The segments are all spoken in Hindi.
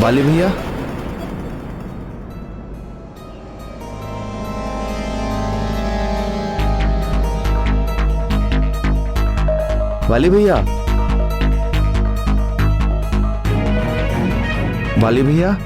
वाली भैया, वाली भैया, वाली भैया,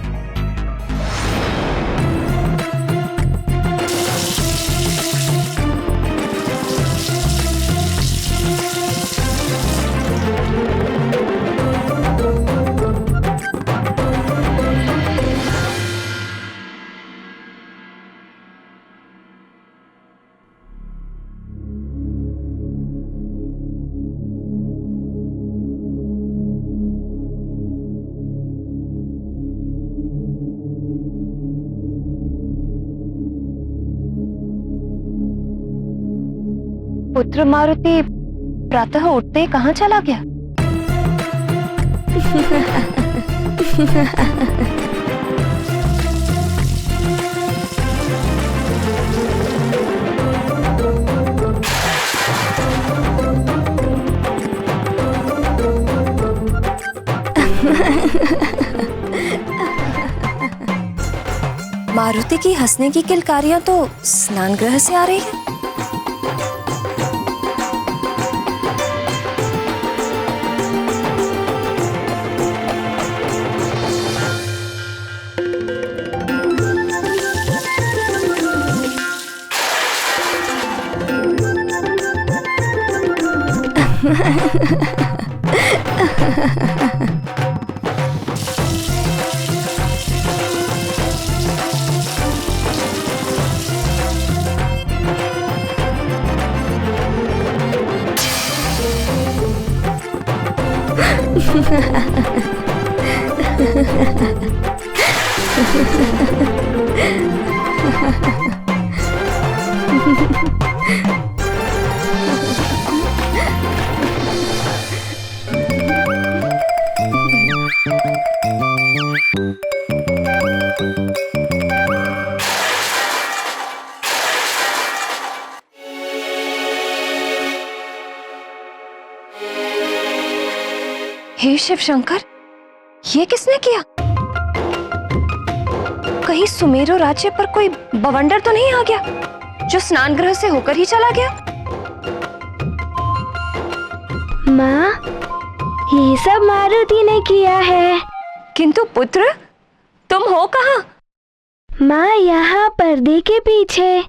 पुत्र मारुति प्रातः उठते ही कहाँ चला गया? मारुति की हंसने की किलकारियां तो स्नान गृह से आ रही है। हे शिव शंकर, ये किसने किया? कहीं सुमेरु राज्य पर कोई बवंडर तो नहीं आ गया जो स्नान गृह से होकर ही चला गया? माँ, ये सब मारुति ने किया है। किंतु पुत्र, तुम हो कहाँ? माँ, यहाँ पर्दे के पीछे।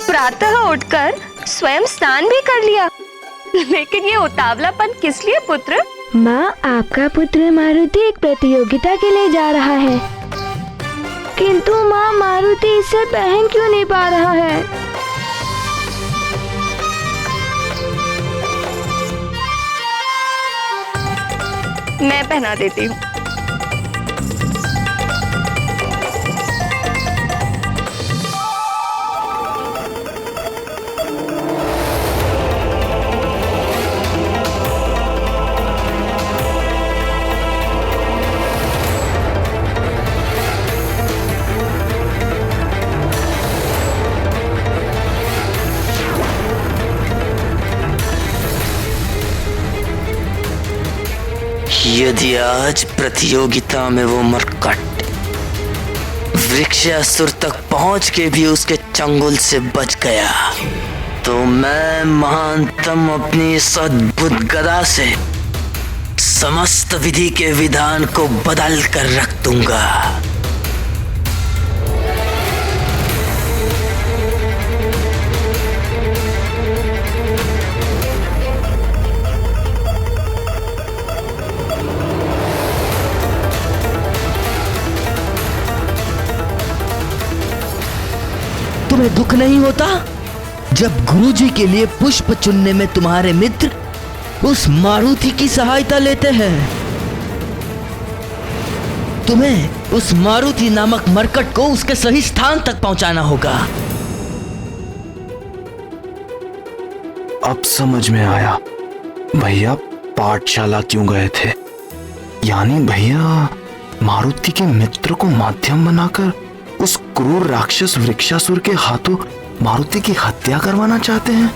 प्रातः उठकर स्वयं स्नान भी कर लिया, लेकिन ये उतावलापन किस लिए पुत्र? माँ, आपका पुत्र मारुति एक प्रतियोगिता के लिए जा रहा है, किंतु माँ, मारुति इसे पहन क्यों नहीं पा रहा है? मैं पहना देती हूँ। यदि आज प्रतियोगिता में वो मरकट वृक्षासुर तक पहुंच के भी उसके चंगुल से बच गया, तो मैं महानतम अपनी इस अद्भुत गदा से समस्त विधि के विधान को बदल कर रख दूंगा। तुम्हें दुख नहीं होता जब गुरुजी के लिए पुष्प चुनने में तुम्हारे मित्र उस मारुति की सहायता लेते हैं? तुम्हें उस मारुति नामक मरकट को उसके सही स्थान तक पहुंचाना होगा। अब समझ में आया भैया पाठशाला क्यों गए थे। यानी भैया मारुति के मित्र को माध्यम बनाकर उस क्रूर राक्षस वृक्षासुर के हाथों मारुति की हत्या करवाना चाहते हैं।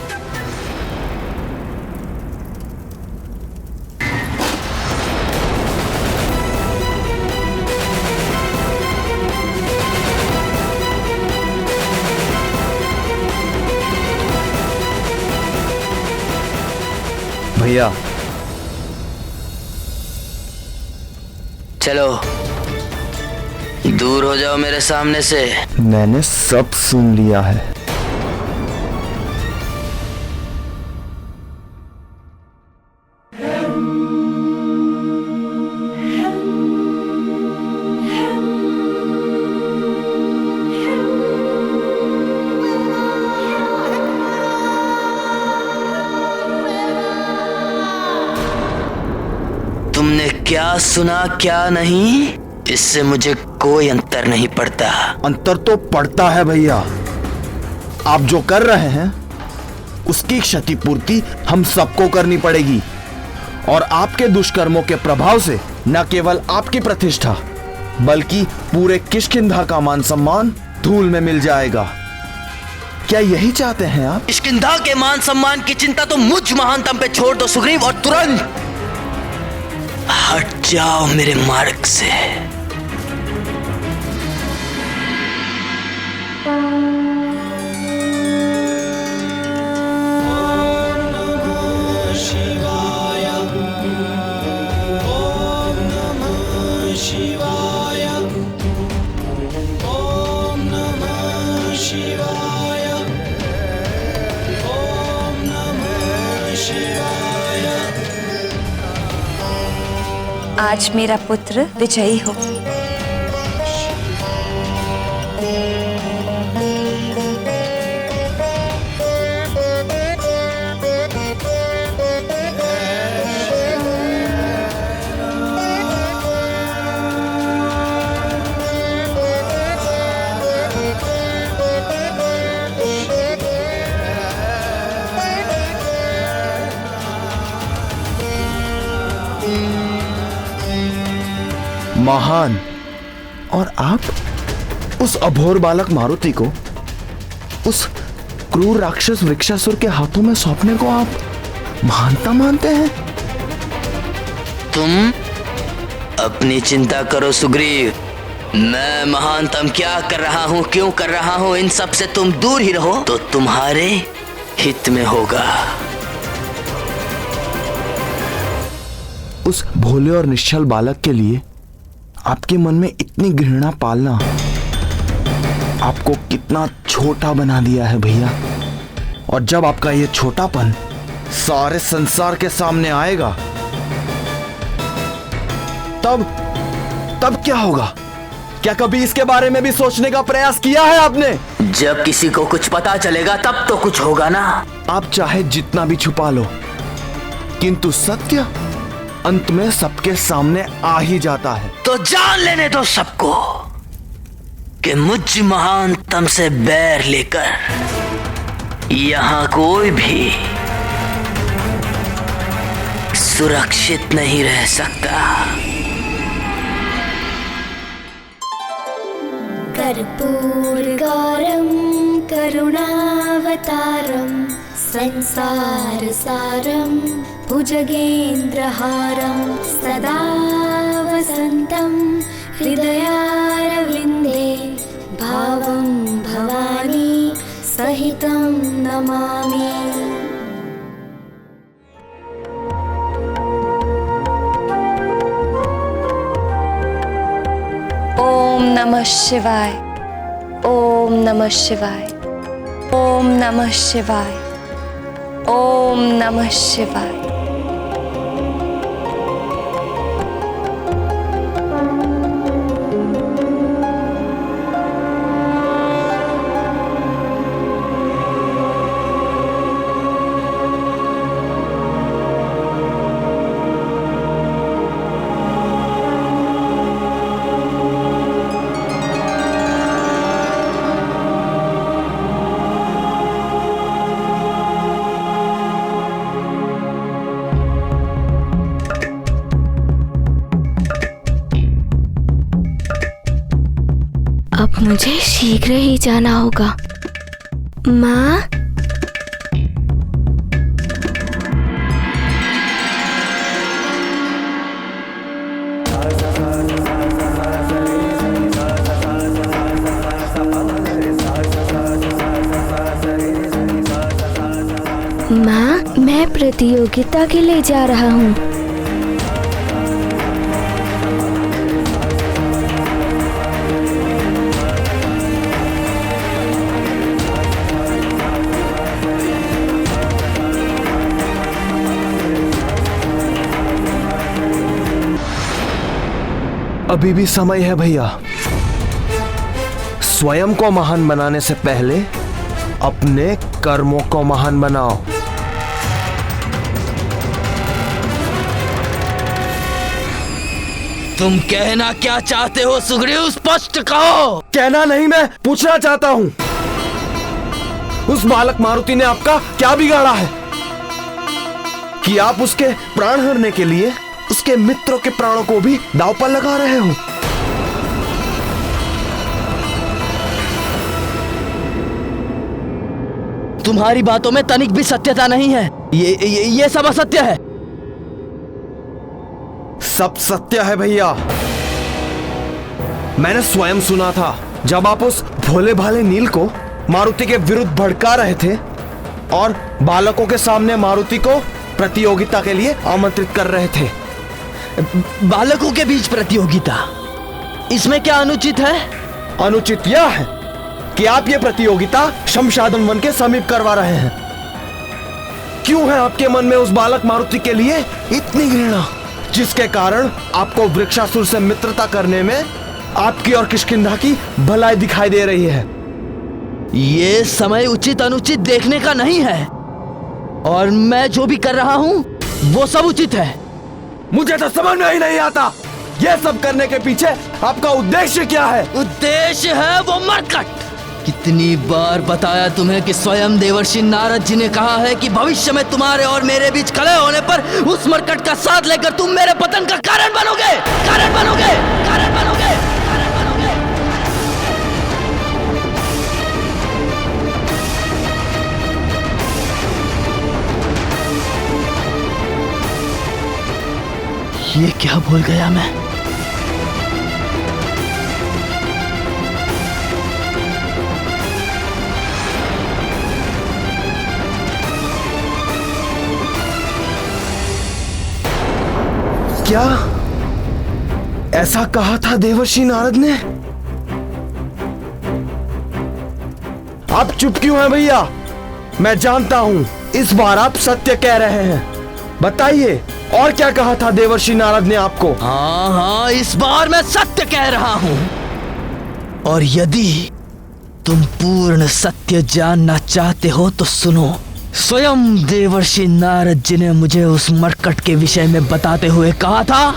भैया चलो दूर हो जाओ मेरे सामने से। मैंने सब सुन लिया है। तुमने क्या सुना क्या नहीं, इससे मुझे कोई अंतर नहीं पड़ता। अंतर तो पड़ता है भैया। आप जो कर रहे हैं उसकी क्षतिपूर्ति हम सबको करनी पड़ेगी और आपके दुष्कर्मों के प्रभाव से न केवल आपकी प्रतिष्ठा बल्कि पूरे किष्किंधा का मान सम्मान धूल में मिल जाएगा। क्या यही चाहते हैं आप? किष्किंधा के मान सम्मान की चिंता तो मुझ महानतम पे छोड़ दो सुग्रीव, और तुरंत हट जाओ मेरे मार्ग से। आज मेरा पुत्र विजयी हो। महान, और आप उस अभोर बालक मारुति को उस क्रूर राक्षस वृक्षासुर के हाथों में सौंपने को आप महानता मानते हैं? तुम अपनी चिंता करो सुग्रीव, मैं महानतम क्या कर रहा हूँ, क्यों कर रहा हूँ, इन सब से तुम दूर ही रहो तो तुम्हारे हित में होगा। उस भोले और निश्चल बालक के लिए आपके मन में इतनी घृणा पालना आपको कितना छोटा बना दिया है भैया। और जब आपका ये छोटापन सारे संसार के सामने आएगा तब क्या होगा? क्या कभी इसके बारे में भी सोचने का प्रयास किया है आपने? जब किसी को कुछ पता चलेगा तब तो कुछ होगा ना। आप चाहे जितना भी छुपा लो किंतु सत्य अंत में सबके सामने आ ही जाता है। तो जान लेने दो सबको कि मुझ महानतम से बैर लेकर यहां कोई भी सुरक्षित नहीं रह सकता। कर्पूरगौरं करुणावतारं संसारसारं भुजगेन्द्रहारं सदा वसन्तं हृदयारविन्दे भावं भवानी सहितं नमामि। ओम नमः शिवाय, ओम नमः शिवाय, ओम नमः शिवाय, ओम नमः शिवाय। मुझे शीघ्र ही जाना होगा। माँ, माँ, मैं प्रतियोगिता के लिए जा रहा हूँ। अभी भी समय है भैया। स्वयं को महान बनाने से पहले अपने कर्मों को महान बनाओ। तुम कहना क्या चाहते हो सुग्रीव? स्पष्ट कहो। कहना नहीं, मैं पूछना चाहता हूं, उस बालक मारुति ने आपका क्या बिगाड़ा है कि आप उसके प्राण हरने के लिए उसके मित्रों के प्राणों को भी दांव पर लगा रहे हो? तुम्हारी बातों में तनिक भी सत्यता नहीं है। ये सब असत्य है। सब सत्य है भैया। मैंने स्वयं सुना था जब आप उस भोले भाले नील को मारुति के विरुद्ध भड़का रहे थे और बालकों के सामने मारुति को प्रतियोगिता के लिए आमंत्रित कर रहे थे। बालकों के बीच प्रतियोगिता, इसमें क्या अनुचित है? अनुचित यह है कि आप ये प्रतियोगिता शमशादन वन के समीप करवा रहे हैं। क्यों है आपके मन में उस बालक मारुति के लिए इतनी घृणा, जिसके कारण आपको वृक्षासुर से मित्रता करने में आपकी और किष्किंधा की भलाई दिखाई दे रही है? ये समय उचित अनुचित देखने का नहीं है, और मैं जो भी कर रहा हूं वो सब उचित है। मुझे तो समझ में ही नहीं आता, ये सब करने के पीछे आपका उद्देश्य क्या है? उद्देश्य है वो मरकट। कितनी बार बताया तुम्हें कि स्वयं देवर्षि नारद जी ने कहा है कि भविष्य में तुम्हारे और मेरे बीच कलह होने पर उस मरकट का साथ लेकर तुम मेरे पतन का कारण बनोगे, कारण बनोगे, कारण बनोगे, कारण बनोगे। ये क्या बोल गया मैं? क्या ऐसा कहा था देवर्षि नारद ने? आप चुप क्यों हैं भैया? मैं जानता हूं इस बार आप सत्य कह रहे हैं। बताइए, और क्या कहा था देवर्षि नारद ने आपको? हाँ, इस बार मैं सत्य कह रहा हूं। और यदि तुम पूर्ण सत्य जानना चाहते हो तो सुनो। स्वयं देवर्षि नारद जी ने मुझे उस मरकट के विषय में बताते हुए कहा था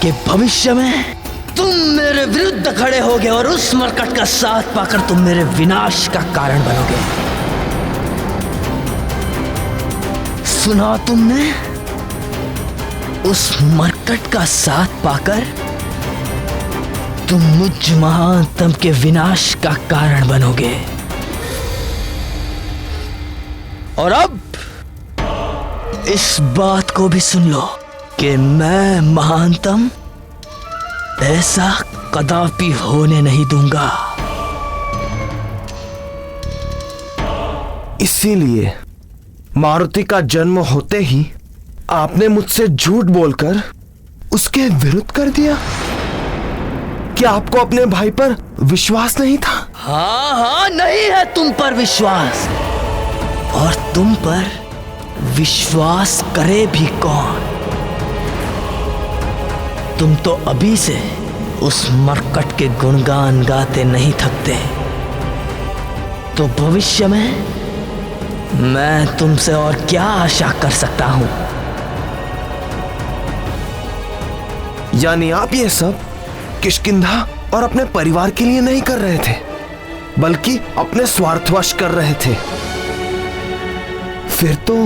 कि भविष्य में तुम मेरे विरुद्ध खड़े होगे और उस मरकट का साथ पाकर तुम मेरे विनाश का कारण बनोगे। सुना तुमने? उस मरकट का साथ पाकर तुम मुझ महानतम के विनाश का कारण बनोगे। और अब इस बात को भी सुन लो कि मैं महानतम ऐसा कदापि होने नहीं दूंगा। इसीलिए मारुति का जन्म होते ही आपने मुझसे झूठ बोलकर उसके विरुद्ध कर दिया। क्या आपको अपने भाई पर विश्वास नहीं था? हाँ, नहीं है तुम पर विश्वास। और तुम पर विश्वास करे भी कौन? तुम तो अभी से उस मरकट के गुणगान गाते नहीं थकते, तो भविष्य में मैं तुमसे और क्या आशा कर सकता हूं? यानी आप ये सब किष्किंधा और अपने परिवार के लिए नहीं कर रहे थे, बल्कि अपने स्वार्थवश कर रहे थे। फिर तो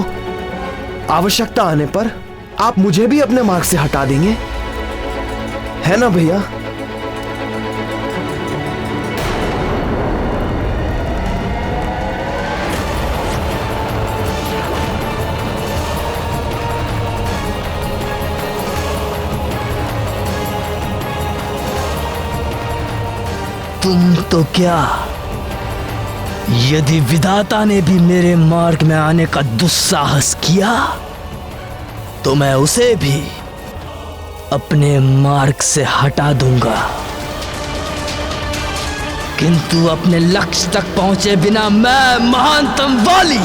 आवश्यकता आने पर आप मुझे भी अपने मार्ग से हटा देंगे, है ना भैया? तुम तो क्या, यदि विधाता ने भी मेरे मार्ग में आने का दुस्साहस किया तो मैं उसे भी अपने मार्ग से हटा दूंगा, किंतु अपने लक्ष्य तक पहुंचे बिना मैं महानतम वाली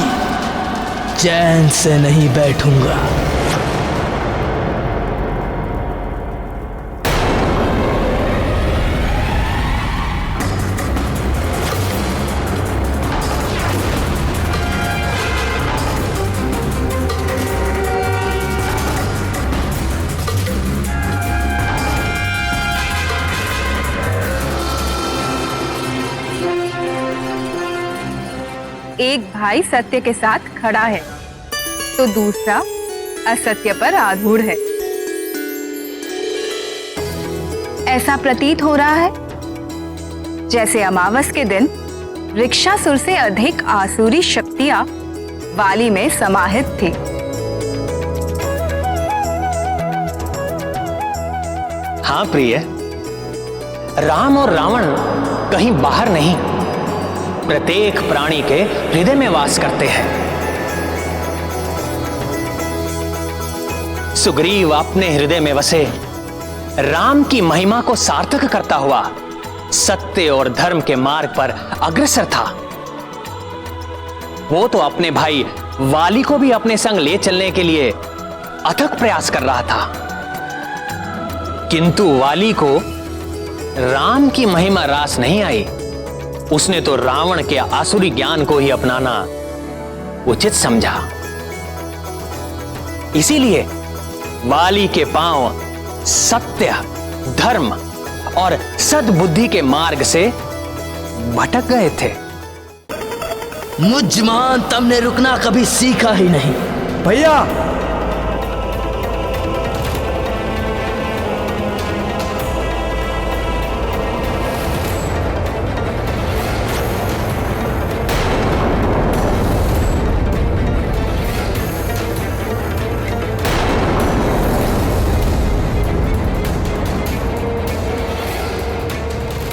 चैन से नहीं बैठूंगा। एक भाई सत्य के साथ खड़ा है तो दूसरा असत्य पर आरूढ़ है। ऐसा प्रतीत हो रहा है जैसे अमावस के दिन रिक्षासुर से अधिक आसुरी शक्तियां वाली में समाहित थी। हाँ प्रिय, राम और रावण कहीं बाहर नहीं, प्रत्येक प्राणी के हृदय में वास करते हैं। सुग्रीव अपने हृदय में वसे राम की महिमा को सार्थक करता हुआ सत्य और धर्म के मार्ग पर अग्रसर था। वो तो अपने भाई वाली को भी अपने संग ले चलने के लिए अथक प्रयास कर रहा था, किंतु वाली को राम की महिमा रास नहीं आई। उसने तो रावण के आसुरी ज्ञान को ही अपनाना उचित समझा। इसीलिए वाली के पांव सत्य, धर्म और सद्बुद्धि के मार्ग से भटक गए थे। मुझ महानतम ने रुकना कभी सीखा ही नहीं। भैया,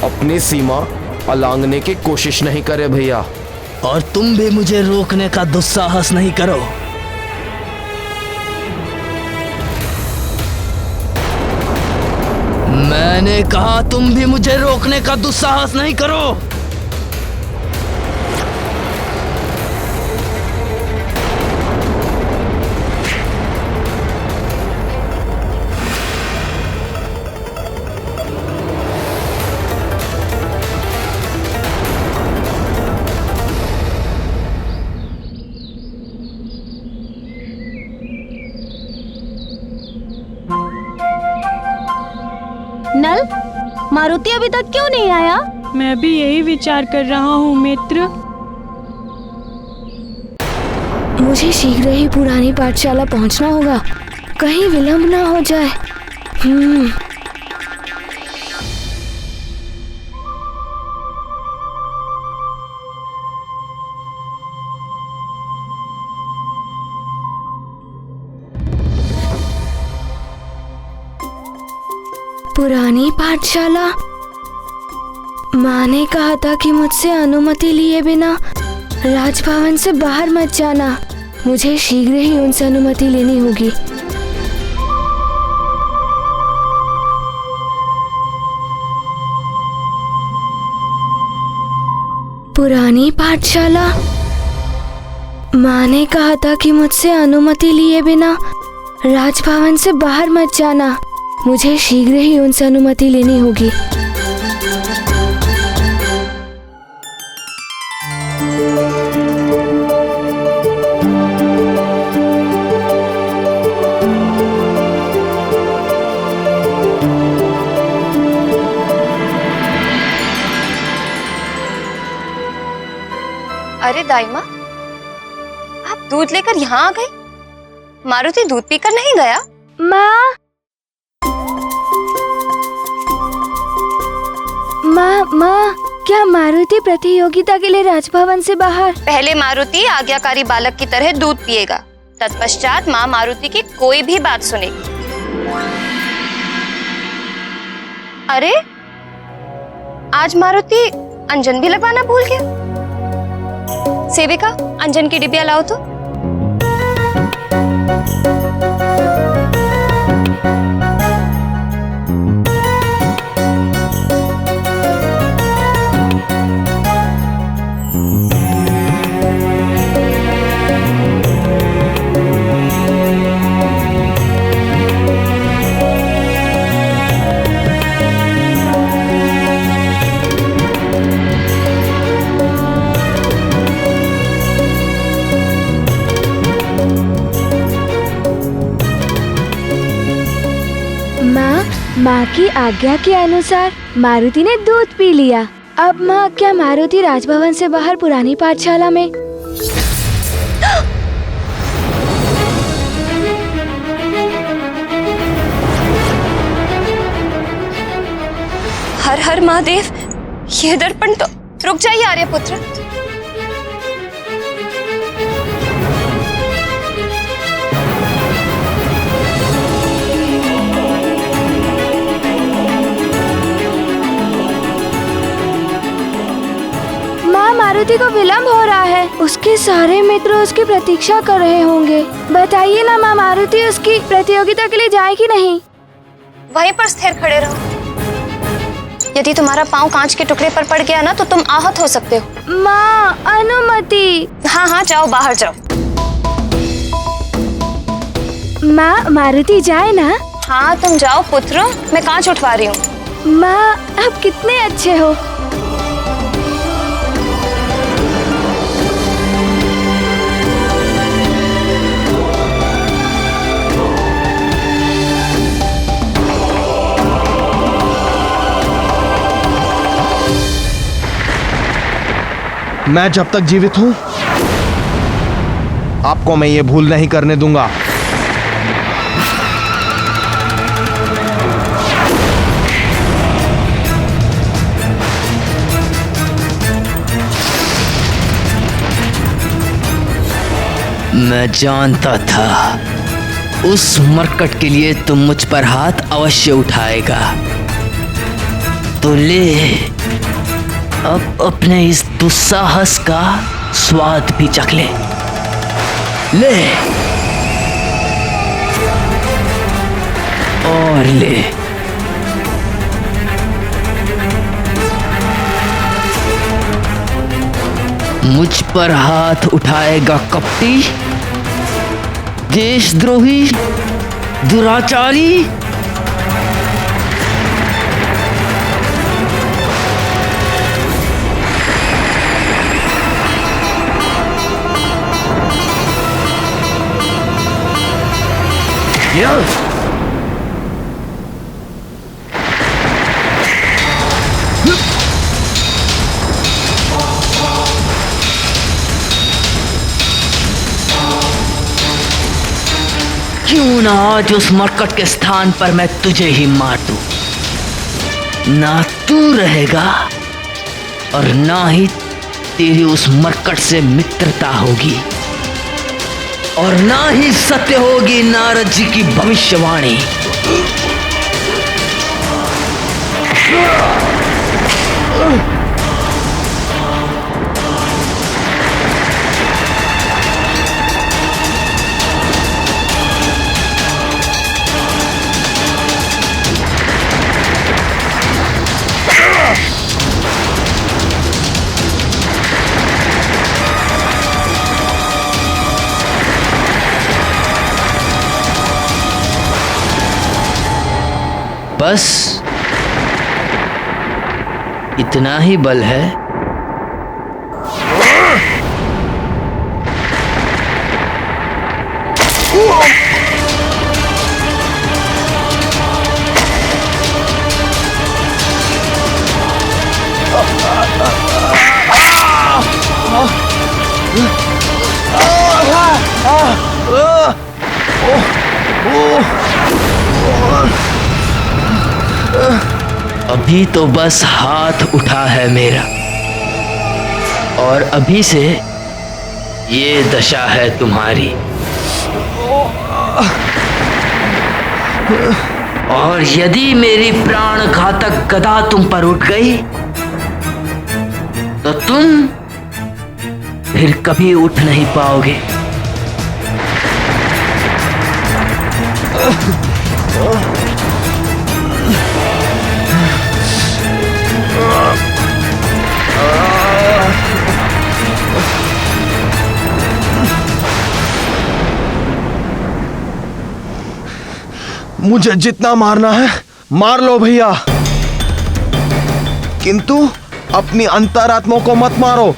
अपनी सीमा अलांघने की कोशिश नहीं करे भैया। और तुम भी मुझे रोकने का दुस्साहस नहीं करो। मैंने कहा तुम भी मुझे रोकने का दुस्साहस नहीं करो। नल, मारुति अभी तक क्यों नहीं आया? मैं भी यही विचार कर रहा हूँ मित्र। मुझे शीघ्र ही पुरानी पाठशाला पहुंचना होगा, कहीं विलंब ना हो जाए। पुरानी पाठशाला। माँ ने कहा था कि मुझसे अनुमति लिए बिना राजभवन से बाहर मत जाना। मुझे शीघ्र ही उनसे अनुमति लेनी होगी। पुरानी पाठशाला। माँ ने कहा था कि मुझसे अनुमति लिए बिना राजभवन से बाहर मत जाना। मुझे शीघ्र ही उनसे अनुमति लेनी होगी। अरे दाइमा, आप दूध लेकर यहाँ आ गए? मारुति दूध पीकर नहीं गया? माँ, माँ, क्या मारुति प्रतियोगिता के लिए राजभवन से बाहर? पहले मारुति आज्ञाकारी बालक की तरह दूध पिएगा, तत्पश्चात माँ मारुति की कोई भी बात सुनेगी। अरे आज मारुति अंजन भी लगवाना भूल गया। सेविका, अंजन की डिबिया लाओ तो। माँ की आज्ञा के अनुसार मारुति ने दूध पी लिया। अब माँ, क्या मारुति राजभवन से बाहर पुरानी पाठशाला में? हर हर महादेव, ये दर्पण तो। रुक जाइए आर्यपुत्र। मारुति को विलंब हो रहा है। उसके सारे मित्र उसकी प्रतीक्षा कर रहे होंगे। बताइए ना माँ, मारुति उसकी प्रतियोगिता के लिए जाए कि नहीं? वहीं पर स्थिर खड़े रहो। यदि तुम्हारा पाँव कांच के टुकड़े पर पड़ गया ना तो तुम आहत हो सकते हो। माँ, अनुमति। हाँ हाँ, जाओ, बाहर जाओ। माँ, मारुति जाए ना? हाँ, तुम जाओ पुत्र, मैं कांच उठवा रही हूँ। माँ, आप कितने अच्छे हो। मैं जब तक जीवित हूं, आपको मैं ये भूल नहीं करने दूंगा। मैं जानता था उस मरकट के लिए तुम मुझ पर हाथ अवश्य उठाएगा। तो ले, अब अपने इस दुस्साहस का स्वाद भी चख ले। ले और ले। मुझ पर हाथ उठाएगा कपटी, देशद्रोही, दुराचारी। क्यों ना आज उस मरकट के स्थान पर मैं तुझे ही मार दूं। ना तू रहेगा और ना ही तेरी उस मरकट से मित्रता होगी, और ना ही सत्य होगी नारद जी की भविष्यवाणी। बस इतना ही बल है। अभी तो बस हाथ उठा है मेरा, और अभी से ये दशा है तुम्हारी। और यदि मेरी प्राण घातक गदा तुम पर उठ गई तो तुम फिर कभी उठ नहीं पाओगे। मुझे जितना मारना है मार लो भैया, किंतु अपनी अंतरात्मा को मत मारो।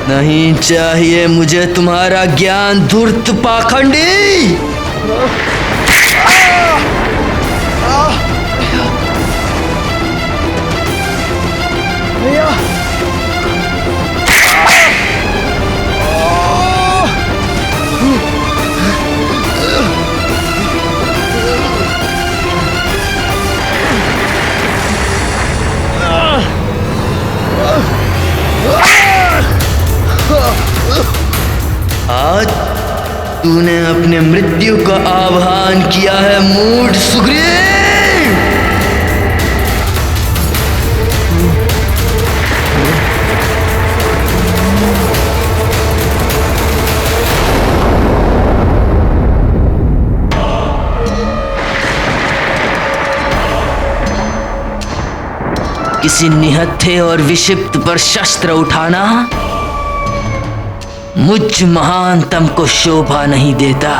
नहीं चाहिए मुझे तुम्हारा ज्ञान धूर्त पाखंडी। भैया आज तूने अपने मृत्यु का आह्वान किया है मूढ़ सुग्रीव। किसी निहत्थे और विक्षिप्त पर शस्त्र उठाना मुझ महानतम को शोभा नहीं देता।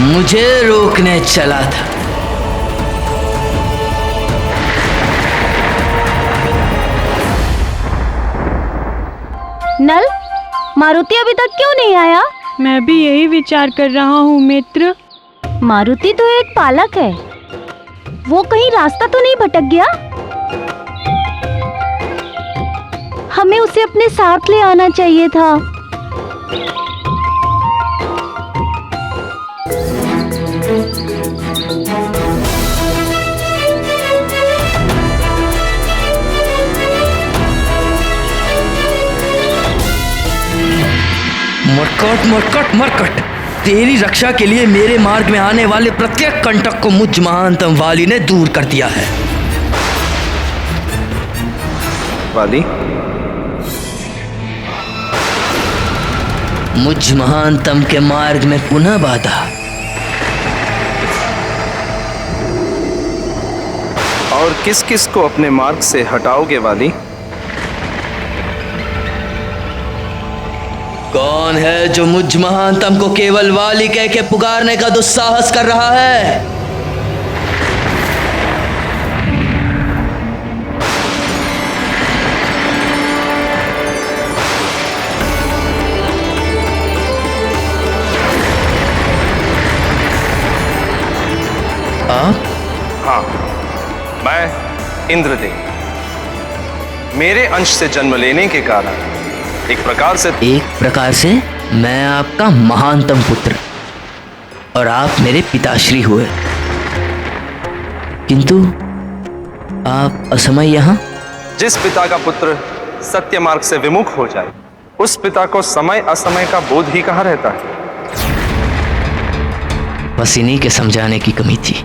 मुझे रोकने चला था। नल, मारुति अभी तक क्यों नहीं आया? मैं भी यही विचार कर रहा हूँ मित्र। मारुति तो एक पालक है, वो कहीं रास्ता तो नहीं भटक गया? हमें उसे अपने साथ ले आना चाहिए था। मरकट मरकट मरकट, तेरी रक्षा के लिए मेरे मार्ग में आने वाले प्रत्येक कंटक को मुझ महानतम वाली ने दूर कर दिया है। वाली, मुझ महानतम के मार्ग में पुनः बाधा। और किस किस को अपने मार्ग से हटाओगे वाली? कौन है जो मुझ महानतम को केवल वाली कह के पुकारने का दुस्साहस कर रहा है? हाँ, मैं इंद्रदेव। मेरे अंश से जन्म लेने के कारण एक प्रकार से मैं आपका महानतम पुत्र और आप मेरे पिताश्री हुए, किंतु आप असमय यहाँ। जिस पिता का पुत्र सत्य मार्ग से विमुख हो जाए, उस पिता को समय असमय का बोध ही कहाँ रहता है। बस इन्हीं के समझाने की कमी थी।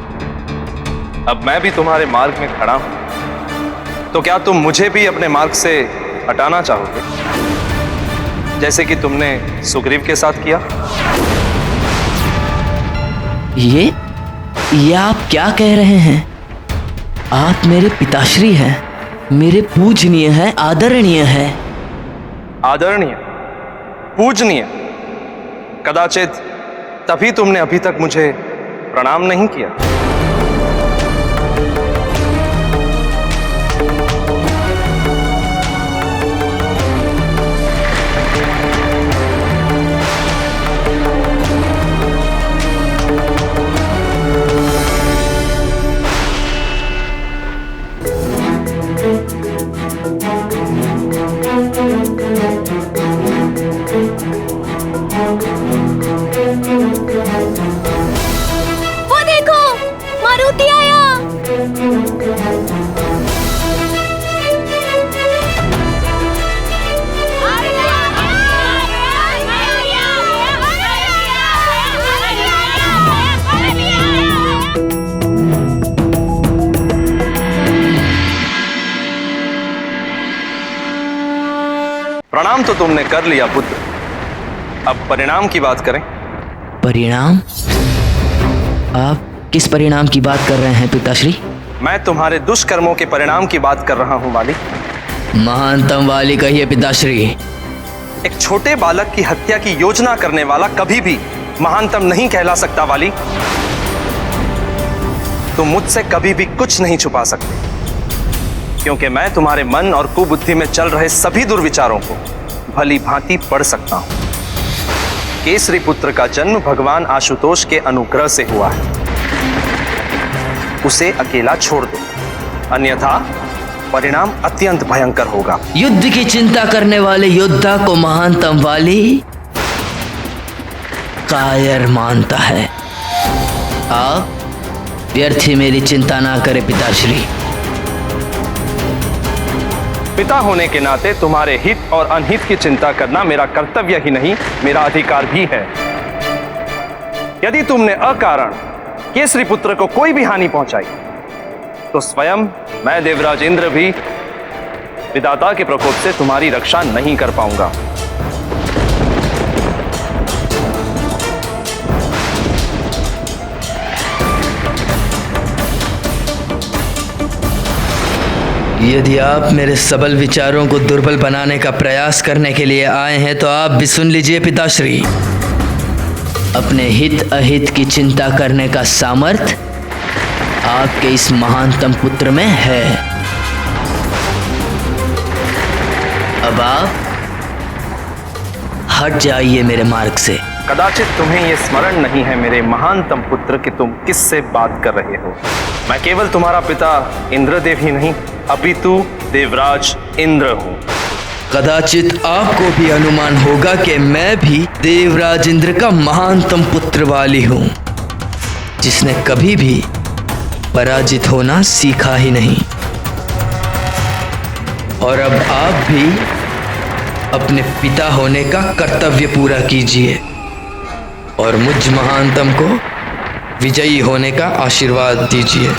अब मैं भी तुम्हारे मार्ग में खड़ा हूं, तो क्या तुम मुझे भी अपने मार्ग से हटाना चाहोगे, जैसे कि तुमने सुग्रीव के साथ किया? ये आप क्या कह रहे हैं? आप मेरे पिताश्री हैं, मेरे पूजनीय हैं, आदरणीय हैं। आदरणीय, पूजनीय, कदाचित तभी तुमने अभी तक मुझे प्रणाम नहीं किया। काम तो तुमने कर लिया पुत्र, अब परिणाम की बात करें। परिणाम? आप किस परिणाम की बात कर रहे हैं पिताश्री? मैं तुम्हारे दुष्कर्मों के परिणाम की बात कर रहा हूं वाली। महानतम वाली कहिए पिताश्री। एक छोटे बालक की हत्या की योजना करने वाला कभी भी महानतम नहीं कहला सकता वाली। तुम मुझसे कभी भी कुछ नहीं छुपा सकते, क्योंकि मैं तुम्हारे मन और कुबुद्धि में चल रहे सभी दुर्विचारों को भली भांति पढ़ सकता हूं। केसरी पुत्र का जन्म भगवान आशुतोष के अनुग्रह से हुआ है, उसे अकेला छोड़ दो, अन्यथा परिणाम अत्यंत भयंकर होगा। युद्ध की चिंता करने वाले योद्धा को महानतम वाली कायर मानता है। आप व्यर्थ ही मेरी चिंता ना करें पिताश्री। पिता होने के नाते तुम्हारे हित और अनहित की चिंता करना मेरा कर्तव्य ही नहीं, मेरा अधिकार भी है। यदि तुमने अकारण केसरी पुत्र को कोई भी हानि पहुंचाई, तो स्वयं मैं देवराज इंद्र भी विधाता के प्रकोप से तुम्हारी रक्षा नहीं कर पाऊंगा। यदि आप मेरे सबल विचारों को दुर्बल बनाने का प्रयास करने के लिए आए हैं तो आप भी सुन लीजिए पिताश्री। अपने हित अहित की चिंता करने का सामर्थ्य आपके इस महानतम पुत्र में है। अब आप हट जाइए मेरे मार्ग से। कदाचित तुम्हें यह स्मरण नहीं है मेरे महानतम पुत्र कि तुम किससे बात कर रहे हो। मैं केवल तुम्हारा पिता इंद्रदेव ही नहीं, अपितु देवराज इंद्र हूं। कदाचित आपको भी अनुमान होगा कि मैं भी देवराज इंद्र का महानतम पुत्र वाली हूं, जिसने कभी भी पराजित होना सीखा ही नहीं। और अब आप भी अपने पिता होने का कर्तव्य पूरा कीजिए और मुझ महानतम को विजयी होने का आशीर्वाद दीजिए।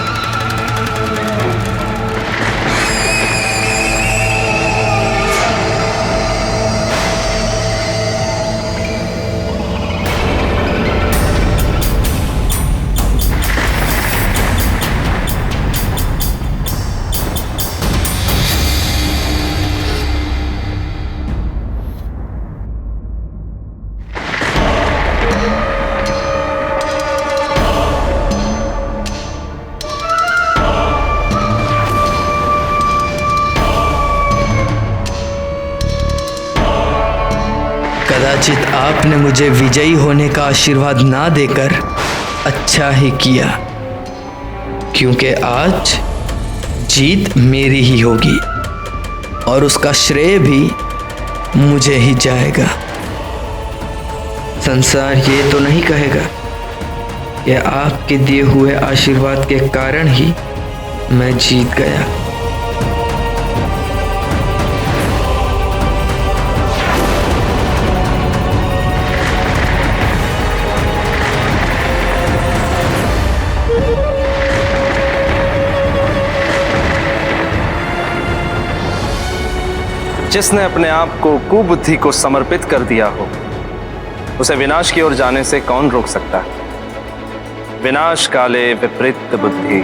कदाचित आपने मुझे विजयी होने का आशीर्वाद ना देकर अच्छा ही किया, क्योंकि आज जीत मेरी ही होगी और उसका श्रेय भी मुझे ही जाएगा। संसार ये तो नहीं कहेगा कि आपके दिए हुए आशीर्वाद के कारण ही मैं जीत गया। जिसने अपने आप को कुबुद्धि को समर्पित कर दिया हो, उसे विनाश की ओर जाने से कौन रोक सकता है। विनाश काले विपरीत बुद्धि।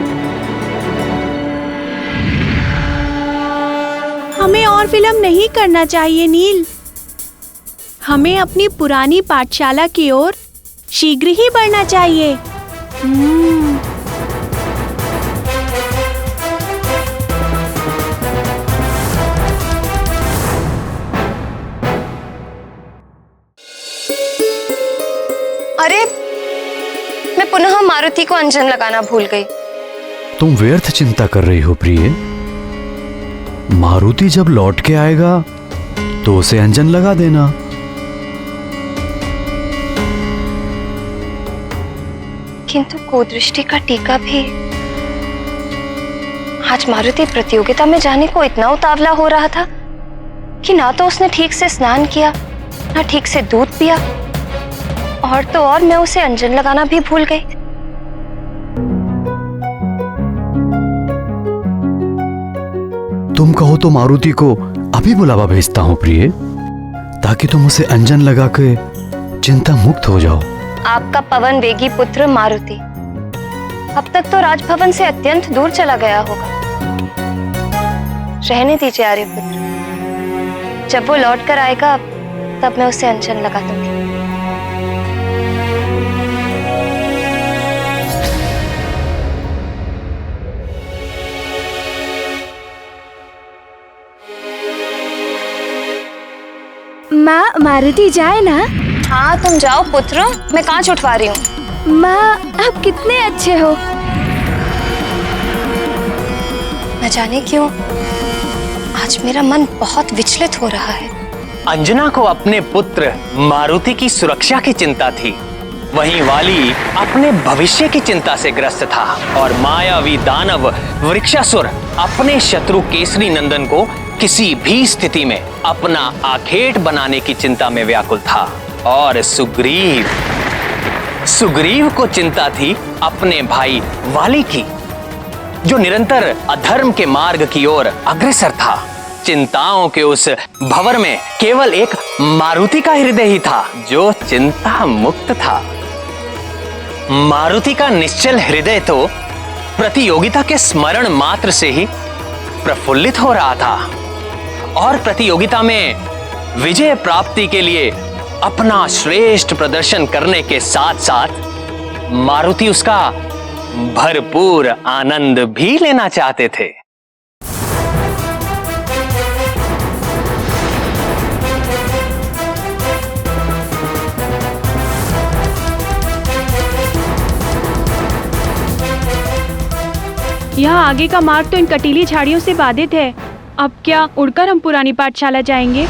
हमें और विलंब नहीं करना चाहिए नील। हमें अपनी पुरानी पाठशाला की ओर शीघ्र ही बढ़ना चाहिए। अरे, मैं पुनः मारुति को अंजन लगाना भूल गई। तुम व्यर्थ चिंता कर रही हो प्रिय। मारुति जब लौट के आएगा तो उसे अंजन लगा देना। किंतु कुदृष्टि का टीका भी। आज मारुति प्रतियोगिता में जाने को इतना उतावला हो रहा था कि ना तो उसने ठीक से स्नान किया, ना ठीक से दूध पिया, और तो और मैं उसे अंजन लगाना भी भूल गई। तुम कहो तो मारुति को अभी बुलावा भेजता हूं प्रिय। ताकि तुम उसे अंजन लगा के चिंता मुक्त हो जाओ। आपका पवन वेगी पुत्र मारुति अब तक तो राजभवन से अत्यंत दूर चला गया होगा। रहने दीजिए आर्यपुत्र, जब वो लौट कर आएगा तब मैं उसे अंजन लगा दूंगी। माँ, मारुति जाए ना? हाँ तुम जाओ पुत्र, मैं कांच उठवा रही हूँ। माँ, आप कितने अच्छे हो। न जाने क्यों आज मेरा मन बहुत विचलित हो रहा है। अंजना को अपने पुत्र मारुति की सुरक्षा की चिंता थी, वहीं वाली अपने भविष्य की चिंता से ग्रस्त था और मायावी दानव वृक्षासुर अपने शत्रु केसरी नंदन को किसी भी स्थिति में अपना आखेट बनाने की चिंता में व्याकुल था। और सुग्रीव को चिंता थी अपने भाई वाली की, जो निरंतर अधर्म के मार्ग की ओर अग्रसर था। चिंताओं के उस भंवर में केवल एक मारुति का हृदय ही था जो चिंता मुक्त था। मारुति का निश्चल हृदय तो प्रतियोगिता के स्मरण मात्र से ही प्रफुल्लित हो रहा था और प्रतियोगिता में विजय प्राप्ति के लिए अपना श्रेष्ठ प्रदर्शन करने के साथ साथ मारुति उसका भरपूर आनंद भी लेना चाहते थे। यहाँ आगे का मार्ग तो इन कटीली झाड़ियों से बाधित है। अब क्या उड़कर हम पुरानी पाठशाला जाएंगे?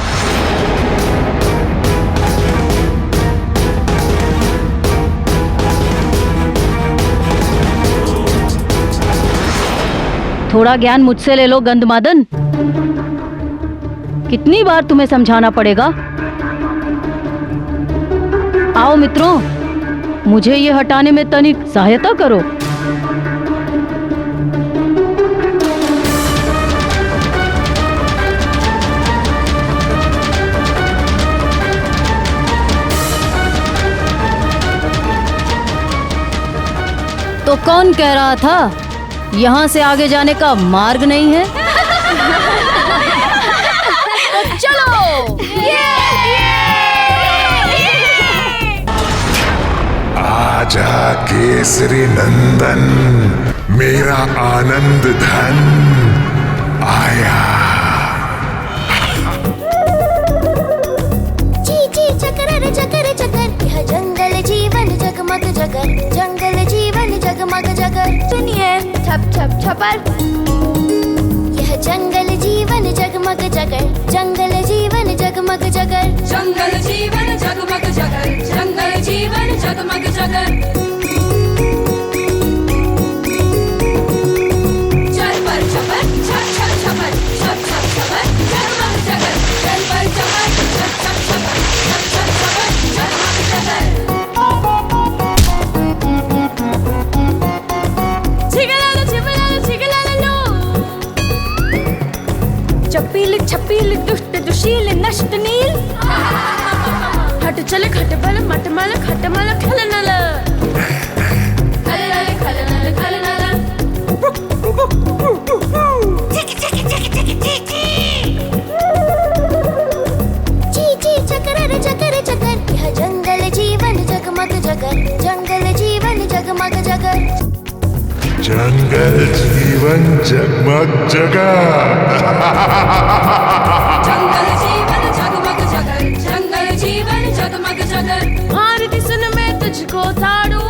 थोड़ा ज्ञान मुझसे ले लो गंधमादन। कितनी बार तुम्हें समझाना पड़ेगा? आओ मित्रों, मुझे ये हटाने में तनिक सहायता करो। तो कौन कह रहा था यहाँ से आगे जाने का मार्ग नहीं है? तो चलो। आजा केसरी नंदन, मेरा आनंद धन आया। ची चकर रे चकर चकर, यह जंगल जीवन जगमग जगर, जंगल जीवन जगमग जगर। सुनिए छप छप छपर, यह जंगल जीवन जगमग जगर, जंगल जीवन जगमग जगर, जंगल जीवन जगमग जगर, जंगल जीवन जगमग जगर। चल पर छपर छप छप छपर, छप छप छपर जगमग जगर, चल पर छपर छप छप छपर, छप छप छपर जगमग जगर। चपील छपील दुष्ट दुशील नष्ट नील, हट चल खट बल मट मल खट मल खल नल, ची चकर रे चकर चकर, यह जंगल जीवन जगमग जगर, जंगल जीवन जगमग जगर, जंगल जीवन जगमग जगर। जंगल जीवन जगमग जगर, जंगल जीवन जगमग जगर। भारती सुन मैं तुझको ताड़ू,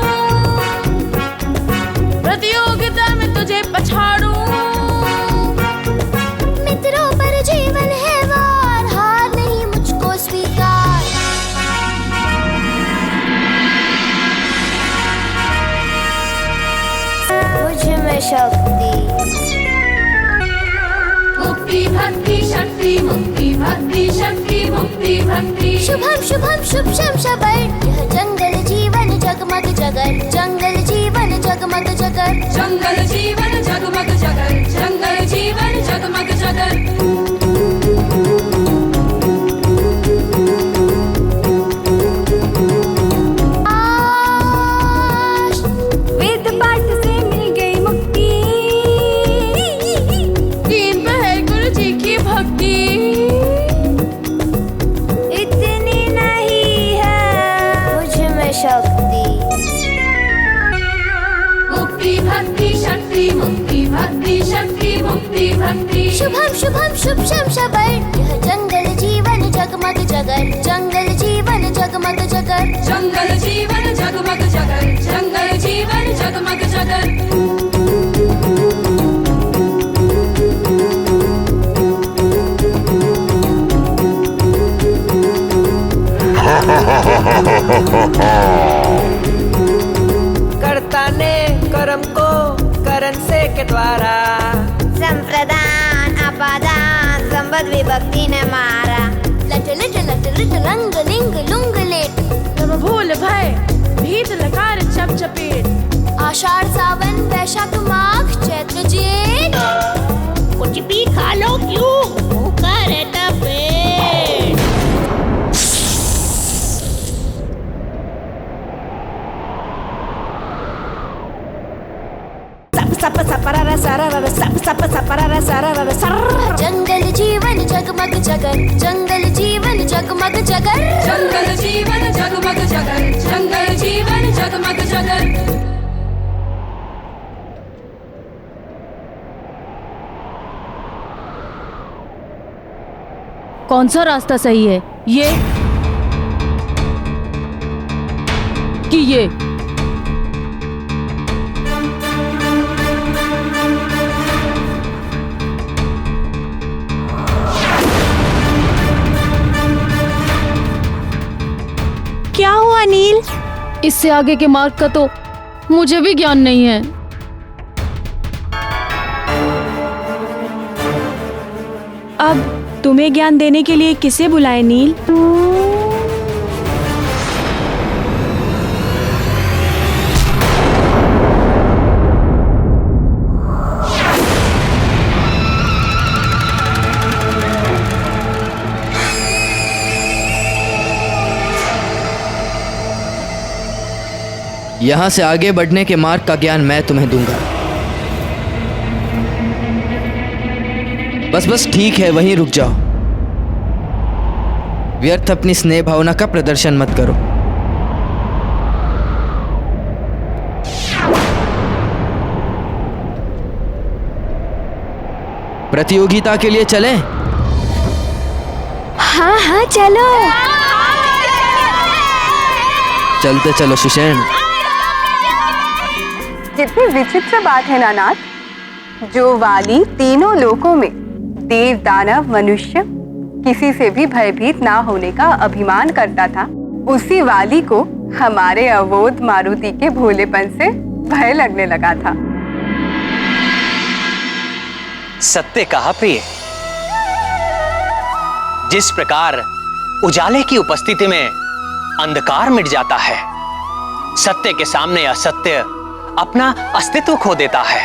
प्रतियोगिता में तुझे पछाड़ू। मित्रों पर जीवन है वार, हार नहीं मुझको स्वीकार। मुझ में शक्ति, मुक्ति भक्ति शक्ति, मुक्ति भक्ति शक्ति, मुक्ति भक्ति। शुभम शुभम शुभ शम शबर, यह जंगल जीवन जगमग जगर, जंगल जीवन जगमग जगर, जंगल जीवन जगमग जगर, जंगल जीवन जगमग जगर। शक्ति। मुक्ति भक्ति शक्ति मुक्ति भक्ति शक्ति मुक्ति भक्ति। शुभम शुभम शुभ शम शबर, यह जंगल जीवन जगमग जगर, जंगल जीवन जगमग जगर, जंगल जीवन जगमग जगर, जंगल जीवन जगमग जगर। कर्ता ने कर्म को करण से के द्वारा, संप्रदान अपादान संबद्ध विभक्ति ने मारा। लट लट लट लट लंग लिंग लुंग लेट, तब भूल भय भीत लकार चप चपेट। आषाढ़ सावन वैशाख माघ चैत्र जेठ, कुछ भी खा लो क्यों भूखा रहता पेट। सप सपरा सरर सप सप सपरा सरर सर। जंगल जीवन जगमग जगर, जंगल जीवन जगमग जगर, जंगल जीवन जगमग जगर, जंगल जीवन जगमग जगर। कौन सा रास्ता सही है, ये कि ये? क्या हुआ नील? इससे आगे के मार्ग का तो मुझे भी ज्ञान नहीं है। अब तुम्हें ज्ञान देने के लिए किसे बुलाए नील? यहाँ से आगे बढ़ने के मार्ग का ज्ञान मैं तुम्हें दूंगा। बस ठीक है, वहीं रुक जाओ। व्यर्थ अपनी स्नेह भावना का प्रदर्शन मत करो। प्रतियोगिता के लिए चलें? हाँ हाँ चलो। चलते चलो सुषेण। कितनी विचित्र बात है नानाथ, जो वाली तीनों लोकों में देव दानव मनुष्य किसी से भी भयभीत ना होने का अभिमान करता था, उसी वाली को हमारे अवोध मारुति के भोलेपन से भय लगने लगा था। सत्य कहा प्रिय। जिस प्रकार उजाले की उपस्थिति में अंधकार मिट जाता है, सत्य के सामने असत्य अपना अस्तित्व खो देता है,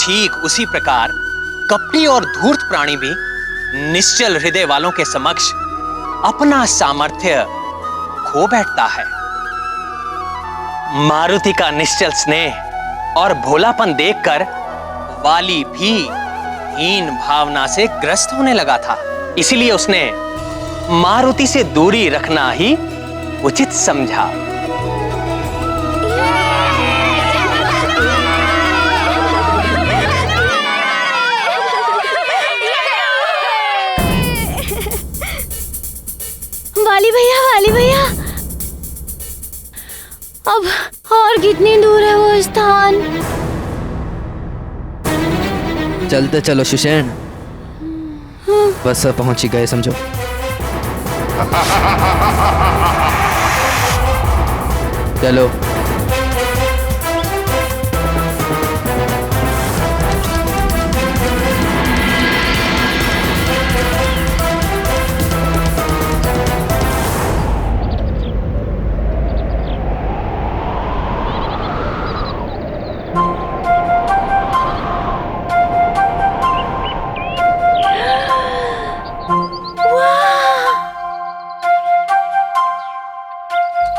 ठीक उसी प्रकार कपटी और धूर्त प्राणी भी निश्चल हृदय वालों के समक्ष अपना सामर्थ्य खो बैठता है। मारुति का निश्चल स्नेह और भोलापन देखकर वाली भी हीन भावना से ग्रस्त होने लगा था। इसीलिए उसने मारुति से दूरी रखना ही उचित समझा। वाली भैया, अब और कितनी दूर है वो स्थान? चलते चलो सुषेण, बस पहुंच ही गए समझो। चलो।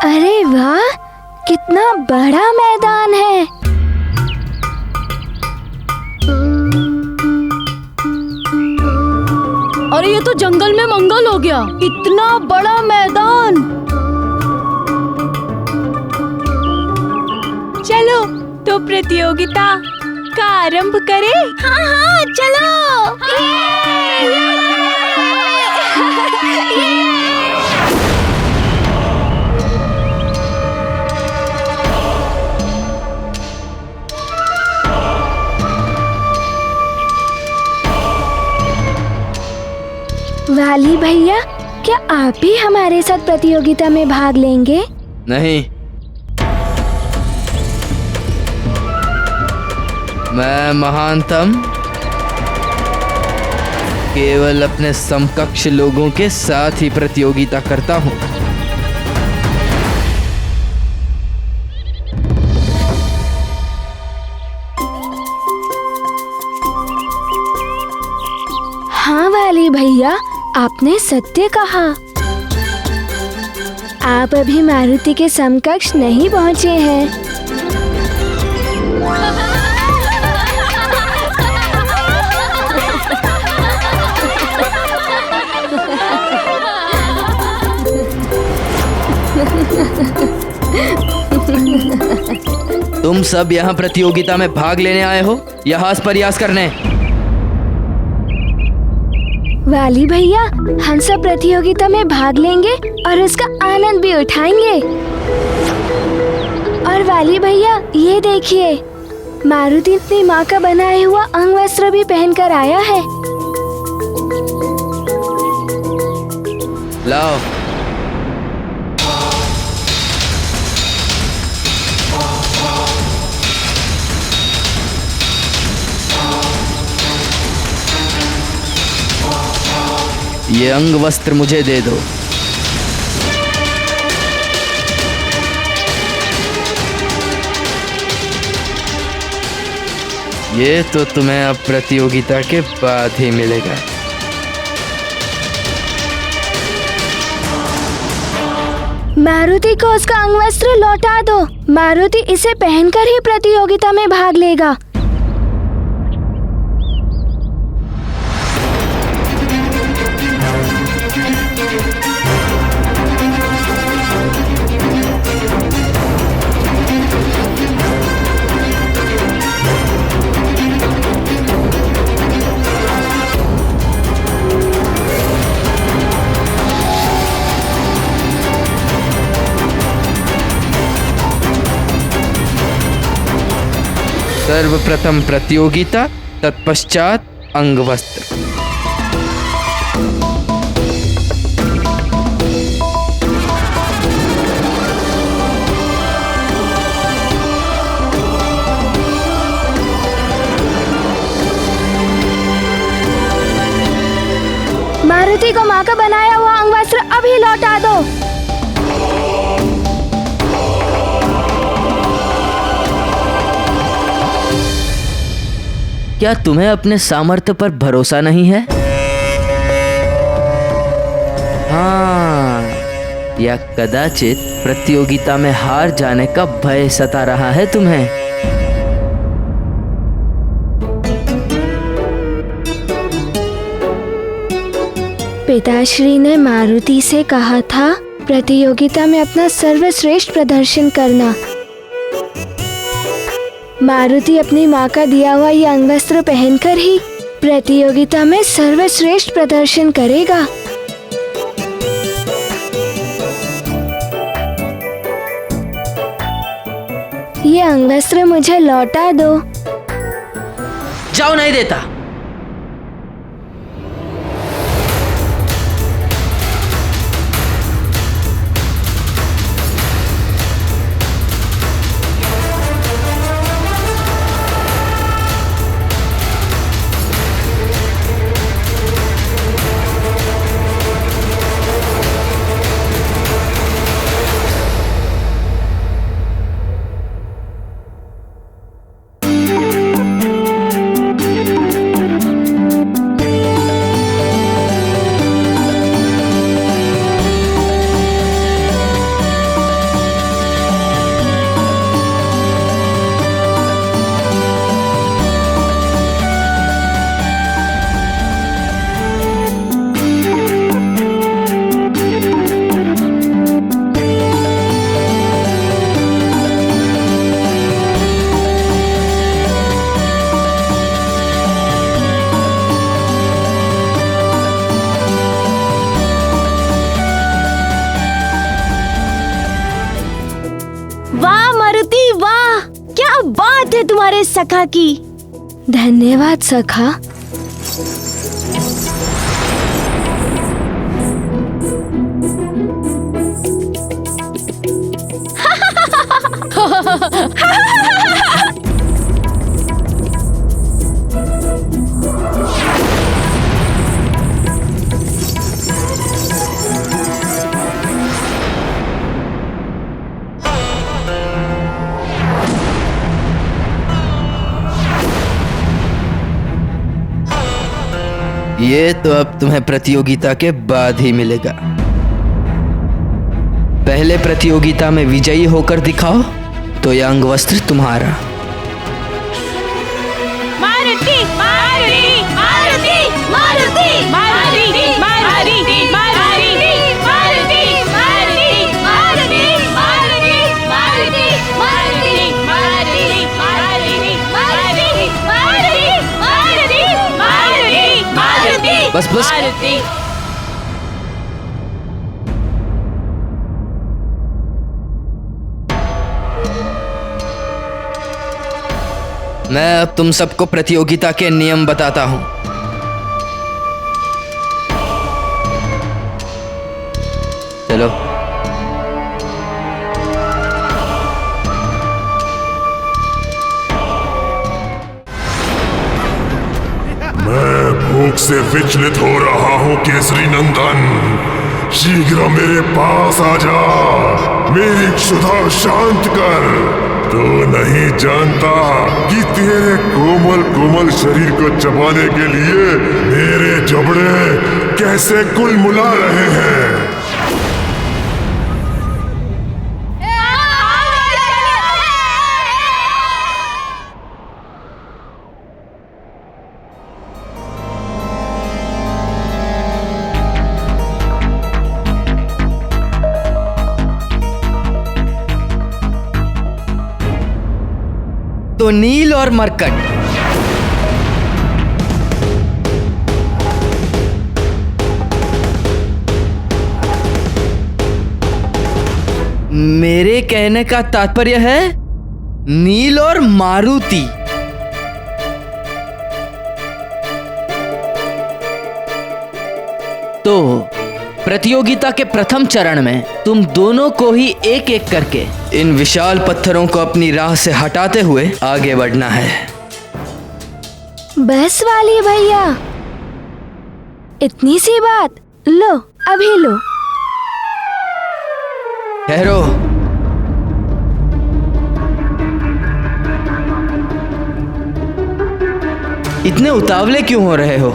अरे वाह, कितना बड़ा मैदान है। अरे ये तो जंगल में मंगल हो गया, इतना बड़ा मैदान। तो प्रतियोगिता का आरंभ करें? हाँ हाँ चलो। वाली भैया, क्या आप भी हमारे साथ प्रतियोगिता में भाग लेंगे? नहीं, मैं महानतम केवल अपने समकक्ष लोगों के साथ ही प्रतियोगिता करता हूँ। हाँ वाली भैया, आपने सत्य कहा। आप अभी मारुति के समकक्ष नहीं पहुँचे हैं। तुम सब यहाँ प्रतियोगिता में भाग लेने आए हो या हास प्रयास करने? वाली भैया, हम सब प्रतियोगिता में भाग लेंगे और उसका आनंद भी उठाएंगे। और वाली भैया, ये देखिए, मारुति अपनी माँ का बनाया हुआ अंग वस्त्र भी पहनकर आया है। लाओ। ये अंग वस्त्र मुझे दे दो। ये तो तुम्हें अब प्रतियोगिता के बाद ही मिलेगा। मारुति को उसका अंग वस्त्र लौटा दो। मारुति इसे पहनकर ही प्रतियोगिता में भाग लेगा। सर्वप्रथम प्रतियोगिता, तत्पश्चात अंग वस्त्र। मारुति को माँ का बनाया हुआ अंग वस्त्र अभी लौटा दो। क्या तुम्हें अपने सामर्थ्य पर भरोसा नहीं है? हाँ, या कदाचित प्रतियोगिता में हार जाने का भय सता रहा है तुम्हें? पिताश्री ने मारुति से कहा था प्रतियोगिता में अपना सर्वश्रेष्ठ प्रदर्शन करना। मारुति अपनी माँ का दिया हुआ ये अंगवस्त्र पहनकर ही प्रतियोगिता में सर्वश्रेष्ठ प्रदर्शन करेगा। ये अंगवस्त्र मुझे लौटा दो। जाओ, नहीं देता। वाह मारुति वाह, क्या बात है तुम्हारे सखा की। धन्यवाद सखा। ये तो अब तुम्हें प्रतियोगिता के बाद ही मिलेगा। पहले प्रतियोगिता में विजयी होकर दिखाओ, तो यह अंगवस्त्र तुम्हारा। मारुति मारुति मारुति मारुति मारुति मारुति मारुति मारुति मारुति मारुति मारुति मारुति मारुति मारुति मारुति। बस बस। मैं अब तुम सबको प्रतियोगिता के नियम बताता हूं। चलो। मैं भूख से विचलित हो रहा हूँ केसरी नंदन, शीघ्र मेरे पास आ जा, मेरी क्षुधा शांत कर। तो नहीं जानता कि तेरे कोमल कोमल शरीर को चबाने के लिए मेरे जबड़े कैसे कुलमुला रहे हैं। तो नील और मरकट, मेरे कहने का तात्पर्य है नील और मारुति। तो प्रतियोगिता के प्रथम चरण में तुम दोनों को ही एक एक करके इन विशाल पत्थरों को अपनी राह से हटाते हुए आगे बढ़ना है। बस वाली भैया, इतनी सी बात। लो अभी लो। ठहरो। इतने उतावले क्यों हो रहे हो?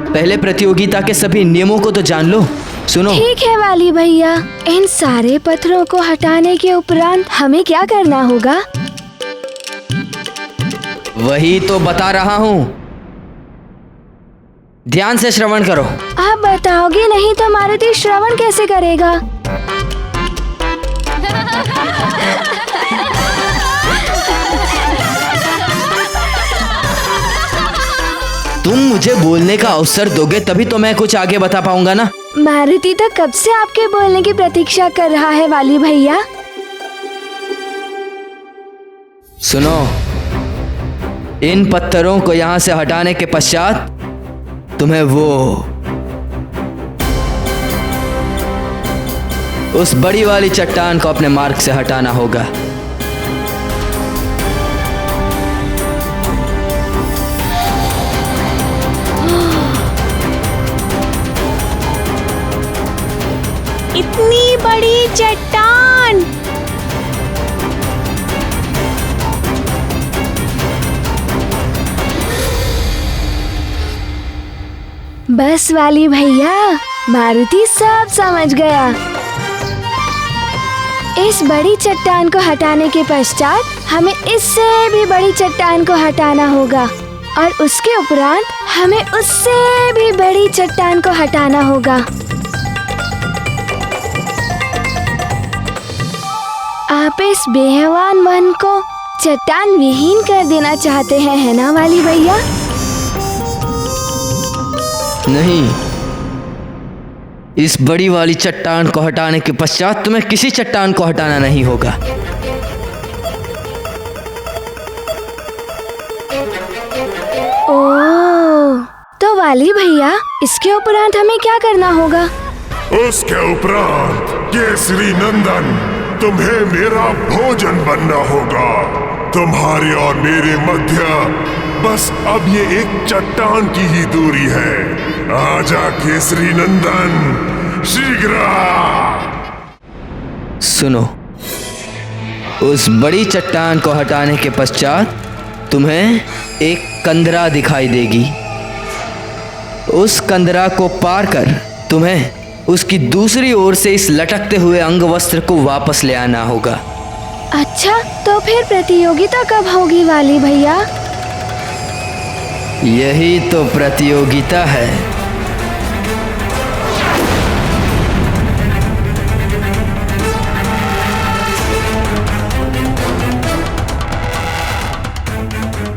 पहले प्रतियोगिता के सभी नियमों को तो जान लो। सुनो। ठीक है वाली भैया, इन सारे पत्थरों को हटाने के उपरांत हमें क्या करना होगा? वही तो बता रहा हूँ, ध्यान से श्रवण करो। आप बताओगे नहीं तो मारुति श्रवण कैसे करेगा? तुम मुझे बोलने का अवसर दोगे तभी तो मैं कुछ आगे बता पाऊंगा ना। मारुति तो कब से आपके बोलने की प्रतीक्षा कर रहा है वाली भैया। सुनो, इन पत्थरों को यहाँ से हटाने के पश्चात तुम्हें उस बड़ी वाली चट्टान को अपने मार्ग से हटाना होगा। इतनी बड़ी चट्टान। बस वाली भैया, मारुति सब समझ गया। इस बड़ी चट्टान को हटाने के पश्चात हमें इससे भी बड़ी चट्टान को हटाना होगा और उसके उपरांत हमें उससे भी बड़ी चट्टान को हटाना होगा। आप इस बेहवान मन को चट्टान विहीन कर देना चाहते हैं, है ना वाली भैया? नहीं, इस बड़ी वाली चट्टान को हटाने के पश्चात तुम्हें किसी चट्टान को हटाना नहीं होगा। ओह, तो वाली भैया इसके उपरांत हमें क्या करना होगा? उसके उपरांत केसरी नंदन, तुम्हें मेरा भोजन बनना होगा। तुम्हारे और मेरे मध्य बस अब ये एक चट्टान की ही दूरी है। आजा केसरी नंदन, शीघ्र। सुनो, उस बड़ी चट्टान को हटाने के पश्चात तुम्हें एक कंदरा दिखाई देगी। उस कंदरा को पार कर तुम्हें उसकी दूसरी ओर से इस लटकते हुए अंग वस्त्र को वापस ले आना होगा। अच्छा, तो फिर प्रतियोगिता कब होगी वाली भैया? यही तो प्रतियोगिता है।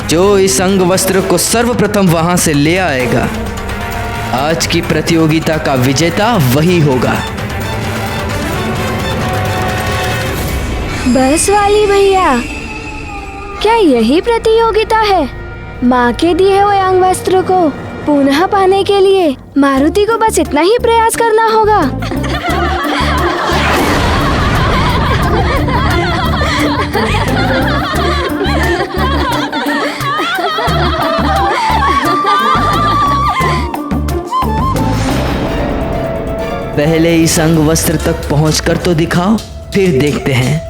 जो इस अंग वस्त्र को सर्वप्रथम वहां से ले आएगा, आज की प्रतियोगिता का विजेता वही होगा। बस वाली भैया, क्या यही प्रतियोगिता है? माँ के दिए हुए अंग वस्त्र को पुनः पाने के लिए मारुति को बस इतना ही प्रयास करना होगा। पहले इस अंग वस्त्र तक पहुंचकर तो दिखाओ, फिर देखते हैं।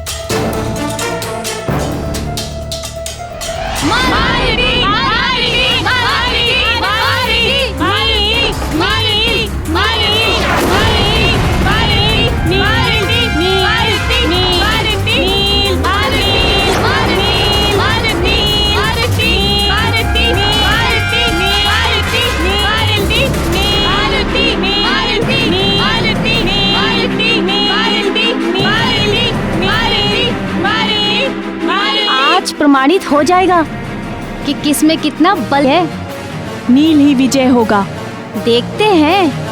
प्रमाणित हो जाएगा कि किसमें कितना बल है। नील ही विजय होगा। देखते हैं।